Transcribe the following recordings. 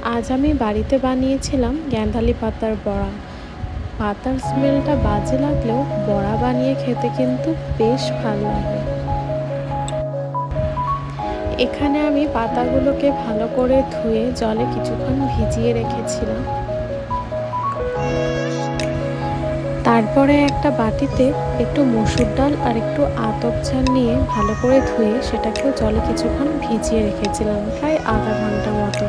আজ আমি বাড়িতে বানিয়েছিলাম গ্যাঁধালি পাতার বড়া। পাতার স্মেলটা বাজে লাগলেও বড়া বানিয়ে খেতে কিন্তু বেশ ভালো লাগে। এখানে আমি পাতাগুলোকে ভালো করে ধুয়ে জলে কিছুক্ষণ ভিজিয়ে রেখেছিলাম। তারপরে একটা বাটিতে একটু মসুর ডাল আর একটু আতপ চাল নিয়ে ভালো করে ধুয়ে সেটাকেও জলে কিছুক্ষণ ভিজিয়ে রেখেছিলাম, প্রায় আধা ঘন্টা মতো।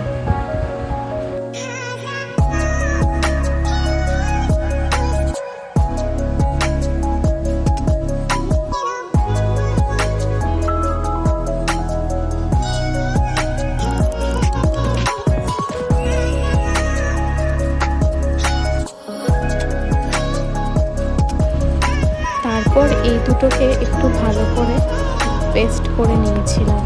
তারপর এই দুটোকে একটু ভালো করে পেস্ট করে নিয়েছিলাম।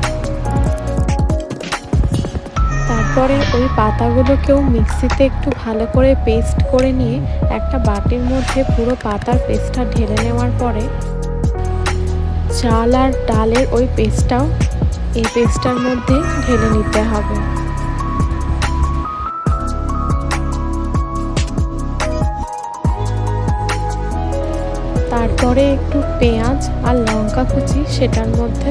তারপরে ওই পাতাগুলোকেও মিক্সিতে একটু ভালো করে পেস্ট করে নিয়ে একটা বাটির মধ্যে পুরো পাতার পেস্টটা ঢেলে নেওয়ার পরে চাল আর ডালের ওই পেস্টটাও এই পেস্টটার মধ্যে ঢেলে নিতে হবে। তারপরে একটু পেঁয়াজ আর লঙ্কা কুচি সেটার মধ্যে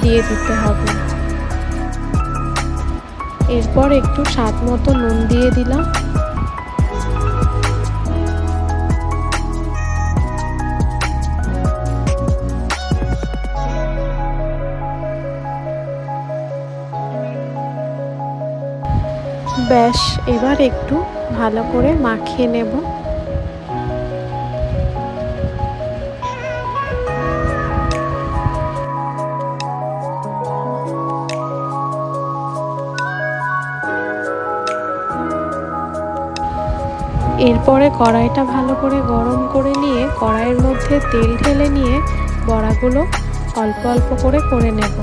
দিয়ে দিতে হবে। এরপর একটু স্বাদ মতো নুন দিয়ে দিলাম। ব্যাস, এবার একটু ভালো করে মাখিয়ে নেব। এরপরে কড়াইটা ভালো করে গরম করে নিয়ে কড়াইয়ের মধ্যে তেল ঢেলে নিয়ে বড়াগুলো অল্প অল্প করে নেব।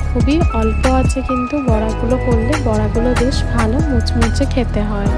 খুবই অল্প আছে কিন্তু বড়াগুলো করলে বড়াগুলো বেশ ভালো মুচমুচে খেতে হয়।